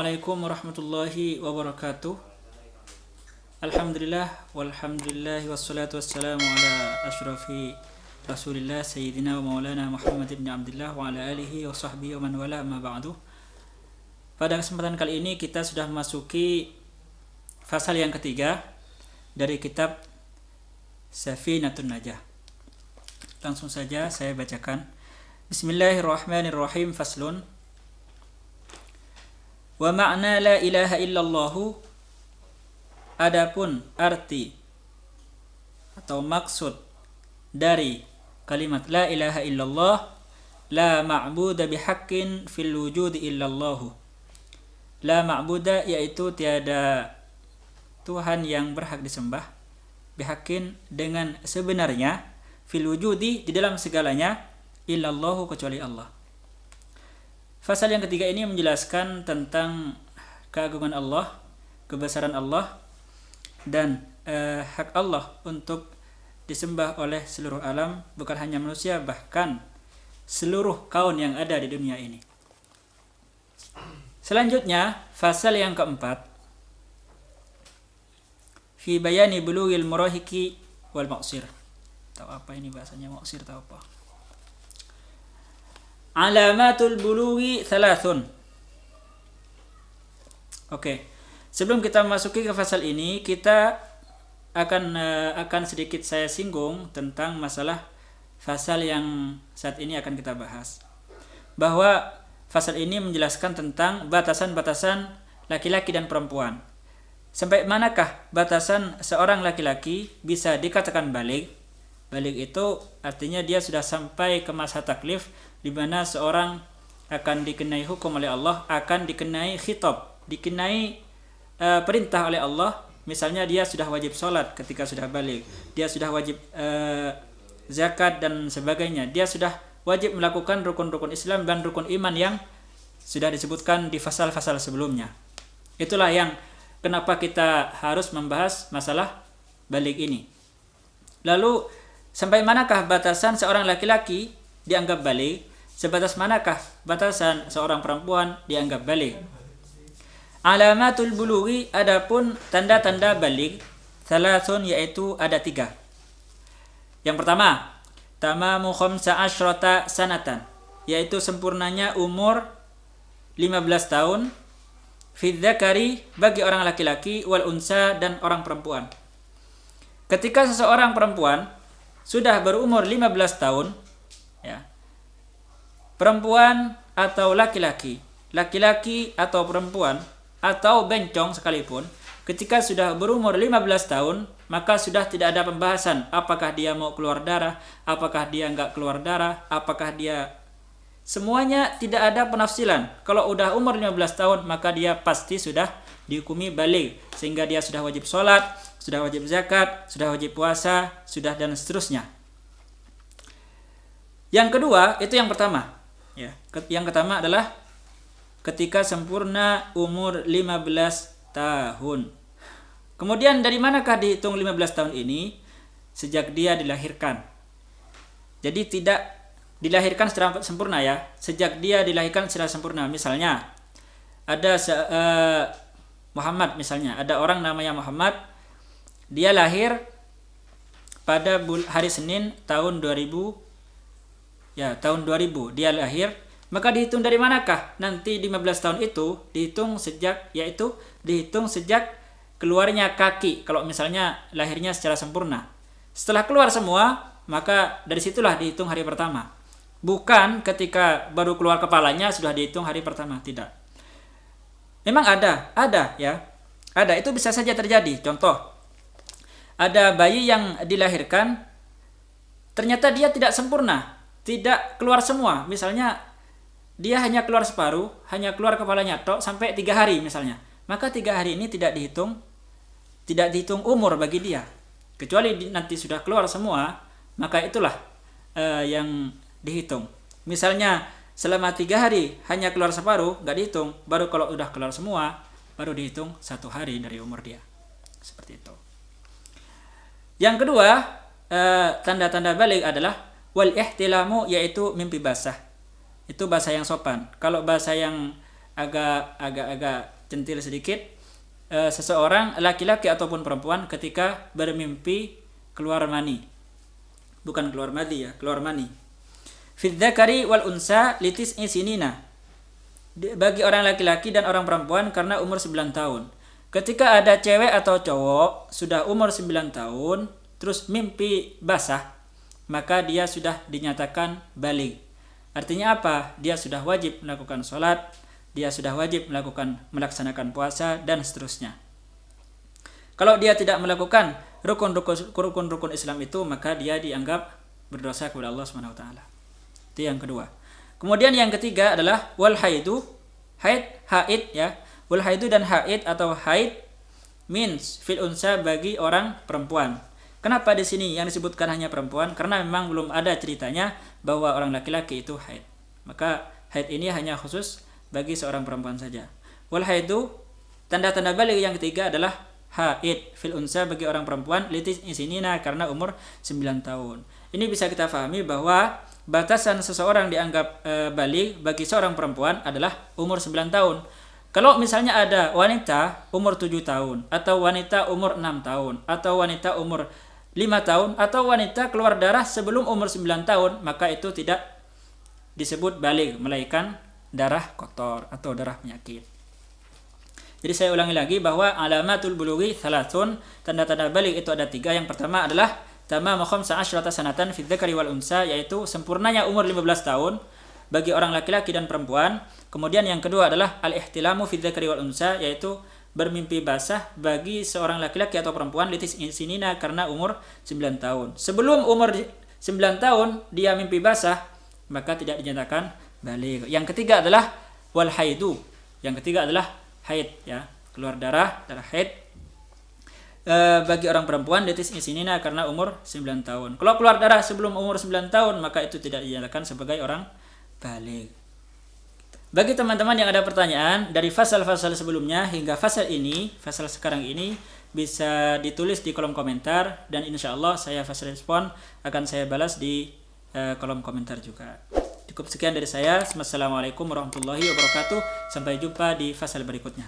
Assalamualaikum warahmatullahi wabarakatuh. Alhamdulillah walhamdulillah wassalatu wassalamu ala ashrafi Rasulillah Sayyidina wa Maulana Muhammad ibn Abdullah wa ala alihi wa sahbihi wa man wala amma ba'du. Pada kesempatan kali ini kita sudah memasuki fasal yang ketiga dari kitab Safinatun Najah. Langsung saja saya bacakan. Bismillahirrahmanirrahim. Faslun. Wa ma'na la ilaha illallahu, adapun arti atau maksud dari kalimat la ilaha illallah, la ma'buda bihaqqin fil wujudi illallahu. La ma'buda yaitu tiada Tuhan yang berhak disembah, bihaqqin dengan sebenarnya, fil wujudi di dalam segalanya, illallahu kecuali Allah. Fasal yang ketiga ini menjelaskan tentang keagungan Allah, kebesaran Allah, dan hak Allah untuk disembah oleh seluruh alam, bukan hanya manusia, bahkan seluruh kaun yang ada di dunia ini. Selanjutnya, fasal yang keempat, fi bayani bulughil murahiki wal maqsir. Tahu apa ini bahasanya maqsir, tahu apa? Alamatul bulughi thalathun. Oke. Sebelum kita masuki ke fasal ini, kita akan sedikit saya singgung tentang masalah fasal yang saat ini akan kita bahas. Bahwa fasal ini menjelaskan tentang batasan-batasan laki-laki dan perempuan. Sampai manakah batasan seorang laki-laki bisa dikatakan baligh? Baligh itu artinya dia sudah sampai ke masa taklif, di mana seorang akan dikenai hukum oleh Allah, akan dikenai khitab, dikenai perintah oleh Allah. Misalnya dia sudah wajib sholat ketika sudah baligh, dia sudah wajib zakat dan sebagainya, dia sudah wajib melakukan rukun-rukun Islam dan rukun iman yang sudah disebutkan di fasal-fasal sebelumnya. Itulah yang kenapa kita harus membahas masalah baligh ini. Lalu sampai manakah batasan seorang laki-laki dianggap baligh? Sebatas manakah batasan seorang perempuan dianggap baligh? Alamatul bulughi, adapun tanda-tanda baligh, thalathun yaitu ada 3. Yang pertama, tamamu khamsa asyrata sanatan, yaitu sempurnanya umur 15 tahun, fi dzakari bagi orang laki-laki, wal unsa dan orang perempuan. Ketika seseorang perempuan sudah berumur 15 tahun, ya, perempuan atau laki-laki, laki-laki atau perempuan atau bencong sekalipun, ketika sudah berumur 15 tahun, maka sudah tidak ada pembahasan apakah dia mau keluar darah, apakah dia enggak keluar darah, apakah dia, semuanya tidak ada penafsilan. Kalau udah umur 15 tahun, maka dia pasti sudah dihukumi baligh, sehingga dia sudah wajib sholat, sudah wajib zakat, sudah wajib puasa, sudah dan seterusnya. Yang kedua, itu yang pertama. Ya, yang pertama adalah ketika sempurna umur 15 tahun. Kemudian dari manakah dihitung 15 tahun ini? Sejak dia dilahirkan. Jadi tidak dilahirkan secara sempurna, ya. Sejak dia dilahirkan secara sempurna. Misalnya ada Muhammad, misalnya ada orang namanya Muhammad, dia lahir pada hari Senin tahun 2000. Ya, tahun 2000 dia lahir, maka dihitung dari manakah? Nanti 15 tahun itu dihitung sejak keluarnya kaki, kalau misalnya lahirnya secara sempurna. Setelah keluar semua, maka dari situlah dihitung hari pertama. Bukan ketika baru keluar kepalanya sudah dihitung hari pertama, tidak. Memang ada ya. Ada, itu bisa saja terjadi. Contoh, ada bayi yang dilahirkan ternyata dia tidak sempurna, tidak keluar semua. Misalnya dia hanya keluar separuh, hanya keluar kepalanya tok sampai 3 hari misalnya. Maka 3 hari ini tidak dihitung umur bagi dia. Kecuali nanti sudah keluar semua, maka itulah yang dihitung. Misalnya selama 3 hari hanya keluar separuh, nggak dihitung. Baru kalau udah keluar semua, baru dihitung 1 hari dari umur dia. Seperti itu. Yang kedua, tanda-tanda baligh adalah wal ihtilamu, yaitu mimpi basah. Itu bahasa yang sopan. Kalau bahasa yang agak centil sedikit, seseorang laki-laki ataupun perempuan ketika bermimpi keluar mani. Bukan keluar madi ya, keluar mani. Fid dzakari wal unsa litis'i sinina. Bagi orang laki-laki dan orang perempuan karena umur 9 tahun. Ketika ada cewek atau cowok sudah umur 9 tahun terus mimpi basah, maka dia sudah dinyatakan baligh. Artinya apa? Dia sudah wajib melakukan sholat, dia sudah wajib melaksanakan puasa dan seterusnya. Kalau dia tidak melakukan rukun-rukun Islam itu, maka dia dianggap berdosa kepada Allah Subhanahu wa taala. Itu yang kedua. Kemudian yang ketiga adalah wal haidu, haid ya. Wal haidu dan haid atau haid means fil unsa bagi orang perempuan. Kenapa di sini yang disebutkan hanya perempuan? Karena memang belum ada ceritanya bahwa orang laki-laki itu haid. Maka haid ini hanya khusus bagi seorang perempuan saja. Wal haidu, tanda-tanda baligh yang ketiga adalah haid fil unsa bagi orang perempuan litis isinina karena umur 9 tahun. Ini bisa kita pahami bahwa batasan seseorang dianggap baligh bagi seorang perempuan adalah umur 9 tahun. Kalau misalnya ada wanita umur 7 tahun, atau wanita umur 6 tahun, atau wanita umur 5 tahun, atau wanita keluar darah sebelum umur 9 tahun, maka itu tidak disebut baligh, melainkan darah kotor atau darah penyakit. Jadi saya ulangi lagi bahwa alamatul bulughi thalathun, tanda-tanda baligh itu ada 3. Yang pertama adalah tamamu 15 sanatan fi dzakari wal unsa, yaitu sempurnanya umur 15 tahun bagi orang laki-laki dan perempuan. Kemudian yang kedua adalah al-ihtilamu fi dzakari wal unsa, yaitu bermimpi basah bagi seorang laki-laki atau perempuan litis sinina karena umur 9 tahun. Sebelum umur 9 tahun dia mimpi basah, maka tidak dinyatakan baligh. Yang ketiga adalah wal haidu. Yang ketiga adalah haid ya, keluar darah haid bagi orang perempuan litis sinina karena umur 9 tahun. Kalau keluar darah sebelum umur 9 tahun, maka itu tidak dinyatakan sebagai orang baligh. Bagi teman-teman yang ada pertanyaan dari fasal-fasal sebelumnya hingga fasal ini, fasal sekarang ini, bisa ditulis di kolom komentar dan insya Allah saya fasal respon akan saya balas di kolom komentar juga. Cukup sekian dari saya. Wassalamualaikum warahmatullahi wabarakatuh. Sampai jumpa di fasal berikutnya.